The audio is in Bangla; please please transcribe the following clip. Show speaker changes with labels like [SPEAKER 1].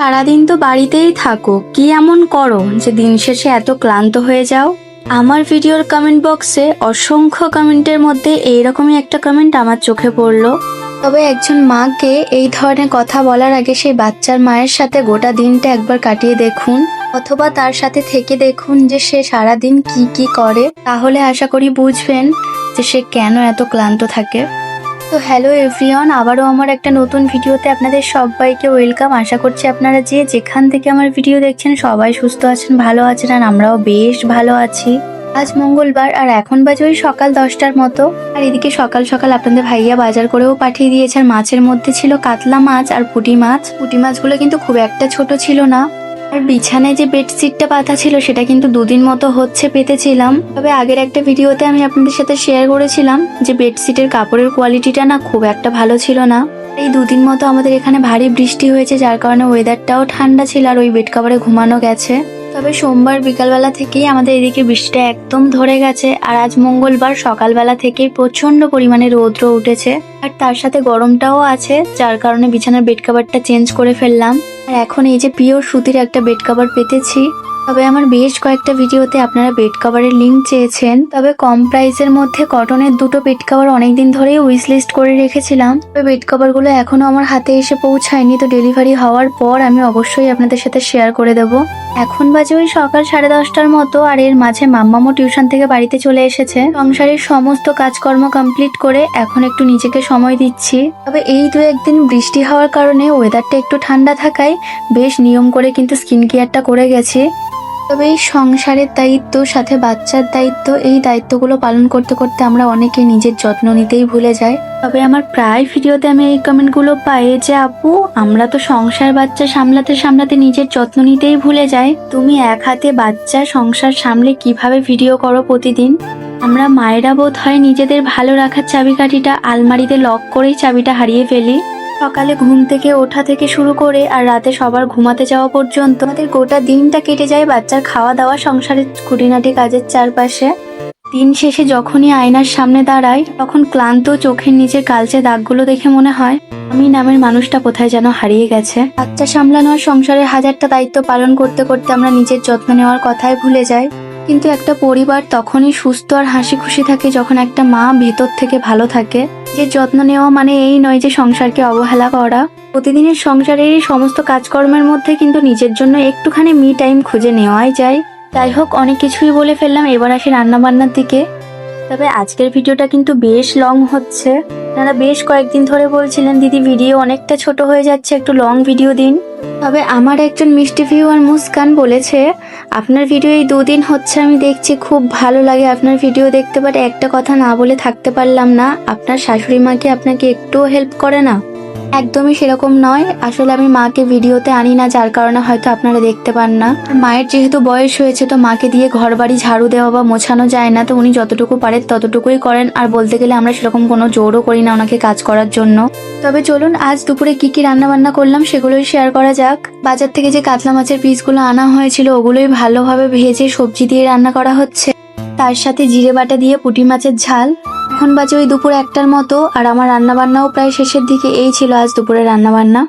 [SPEAKER 1] সারাদিন তো বাড়িতেই থাকো, কি এমন করো যে দিন শেষে এত ক্লান্ত হয়ে যাও? আমার ভিডিওর কমেন্ট বক্সে অসংখ্য কমেন্টের মধ্যে এইরকমই একটা কমেন্ট আমার চোখে পড়লো। তবে একজন মাকে এই ধরনের কথা বলার আগে সেই বাচ্চার মায়ের সাথে গোটা দিনটা একবার কাটিয়ে দেখুন, অথবা তার সাথে থেকে দেখুন যে সে সারাদিন কি কি করে, তাহলে আশা করি বুঝবেন যে সে কেন এত ক্লান্ত থাকে। তো হ্যালো এভরিওয়ান, আবারও আমার একটা নতুন ভিডিওতে আপনাদের সবাইকে ওয়েলকাম। আশা করছি আপনারা যে যেখান থেকে আমার ভিডিও দেখছেন সবাই সুস্থ আছেন, ভালো আছেন, আর আমরাও বেশ ভালো আছি। আজ মঙ্গলবার আর এখন বাজে ওই সকাল 10টার মতো। আর এদিকে সকাল সকাল আপনাদের ভাইয়া বাজার করেও পাঠিয়ে দিয়েছে। আর মাছের মধ্যে ছিল কাতলা মাছ আর পুঁটি মাছ। পুঁটি মাছগুলো কিন্তু খুব একটা ছোট ছিল না। আর বিছানায় যে বেডশিটটা পাতা ছিল সেটা কিন্তু 2 দিন মতো হচ্ছে পেতেছিলাম। তবে আগের একটা ভিডিওতে আমি আপনাদের সাথে শেয়ার করেছিলাম যে বেডশিটের কাপড়ের কোয়ালিটিটা না খুব একটা ভালো ছিল না। এই 2 দিন মতো আমাদের এখানে ভারী বৃষ্টি হয়েছে, যার কারণে ওয়েদারটাও ঠান্ডা ছিল আর ওই বেড কাভারে ঘুমানো গেছে। তবে সোমবার বিকালবেলা থেকেই আমাদের এদিকে বৃষ্টিটা একদম ধরে গেছে। আর আজ মঙ্গলবার সকালবেলা থেকেই প্রচন্ড পরিমাণে রৌদ্র উঠেছে, আর তার সাথে গরমটাও আছে, যার কারণে বিছানার বেড কাভারটা চেঞ্জ করে ফেললাম। আর এখন এই যে পিওর সুতির একটা বেড কাভার পেতেছি। তবে আমার বেশ কয়েকটা ভিডিওতে আপনারা বেড কাভারের লিঙ্ক চেয়েছেন, তবে কম প্রাইসের মধ্যে কটনের 2টো বেড কাভার অনেকদিন ধরেই উইশ লিস্ট করে রেখেছিলাম। তবে বেড কাভারগুলো এখনো আমার হাতে এসে পৌঁছায়নি, তো ডেলিভারি হওয়ার পর আমি অবশ্যই আপনাদের সাথে শেয়ার করে দেব। এখন বাজে ওই সকাল 10:30টার মতো, আর এর মাঝে মাম্মামও টিউশন থেকে বাড়িতে চলে এসেছে। সংসারের সমস্ত কাজকর্ম কমপ্লিট করে এখন একটু নিজেকে সময় দিচ্ছি। তবে এই 2-1 দিন বৃষ্টি হওয়ার কারণে ওয়েদারটা একটু ঠান্ডা থাকায় বেশ নিয়ম করে কিন্তু স্কিন কেয়ারটা করে গেছি। তবে এই সংসারের দায়িত্ব, সাথে বাচ্চার দায়িত্ব, এই দায়িত্বগুলো পালন করতে করতে আমরা অনেকে নিজের যত্ন নিতেই ভুলে যাই। তবে আমার প্রায় ভিডিওতে আমি এই কমেন্টগুলো পাই যে আপু, আমরা তো সংসার বাচ্চা সামলাতে সামলাতে নিজের যত্ন নিতেই ভুলে যাই, তুমি এক হাতে বাচ্চা সংসার সামলে কিভাবে ভিডিও করো প্রতিদিন। আমরা মায়েরা বোধ হয় নিজেদের ভালো রাখার চাবিকাঠিটা আলমারিতে লক করেই চাবিটা হারিয়ে ফেলি। সকালে ঘুম থেকে ওঠা থেকে শুরু করে আর রাতে সবার ঘুমাতে যাওয়া পর্যন্ত আমাদের গোটা দিনটা কেটে যায় বাচ্চার খাওয়া দাওয়া, সংসারের খুঁটিনাটি কাজের চারপাশে। দিন শেষে যখনই আয়নার সামনে দাঁড়াই তখন ক্লান্ত চোখের নিচের কালচে দাগগুলো দেখে মনে হয় আমি নামের মানুষটা কোথায় যেন হারিয়ে গেছে। বাচ্চা সামলানো আর সংসারের হাজারটা দায়িত্ব পালন করতে করতে আমরা নিজের যত্ন নেওয়ার কথাই ভুলে যাই। কিন্তু একটা পরিবার তখনই সুস্থ আর হাসি খুশি থাকে যখন একটা মা ভেতর থেকে ভালো থাকে। যে যত্ন নেওয়া মানে এই নয় যে সংসারকে অবহেলা করা। প্রতিদিনের সংসারের এই সমস্ত কাজকর্মের মধ্যে কিন্তু নিজের জন্য একটুখানি মি টাইম খুঁজে নেওয়াই যায়। যাই হোক, অনেক কিছুই বলে ফেললাম, এবার আসি রান্না বান্নার দিকে। তবে আজকের ভিডিওটা কিন্তু বেশ লং হচ্ছে। আপনারা বেশ কয়েকদিন ধরে বলছিলেন দিদি ভিডিও অনেকটা ছোট হয়ে যাচ্ছে, একটু লং ভিডিও দিন। তবে আমার একজন মিষ্টি ভিউয়ার মুস্কান বলেছে আপনার ভিডিও এই 2 দিন হচ্ছে আমি দেখছি, খুব ভালো লাগে আপনার ভিডিও দেখতে, পারে একটা কথা না বলে থাকতে পারলাম না, আপনার শাশুড়ি মা কি আপনাকে একটুও হেল্প করে না? একদমই সেরকম নয়, আসলে আমি মাকে ভিডিওতে আনি না, যার কারণে হয়তো আপনারা দেখতে পান না। মায়ের যেহেতু বয়স হয়েছে, তো মাকে দিয়ে ঘর বাড়ি ঝাড়ু দেওয়া বা মোছানো যায় না, তো উনি যতটুকু পারেন ততটুকুই করেন। আর বলতে গেলে আমরা সেরকম কোনো জোরও করি না ওনাকে কাজ করার জন্য। তবে চলুন আজ দুপুরে কি কি রান্না বান্না করলাম সেগুলোই শেয়ার করা যাক। বাজার থেকে যে কাতলা মাছের পিসগুলো আনা হয়েছিল ওগুলোই ভালোভাবে ভেজে সবজি দিয়ে রান্না করা হচ্ছে, তার সাথে জিরে বাটা দিয়ে পুঁটি মাছের ঝাল। এখন বাজে ওই দুপুর 1টার মতো, আর আমার রান্না বান্নাও প্রায় শেষের দিকে। এই ছিল আজ দুপুরে রান্না বান্না।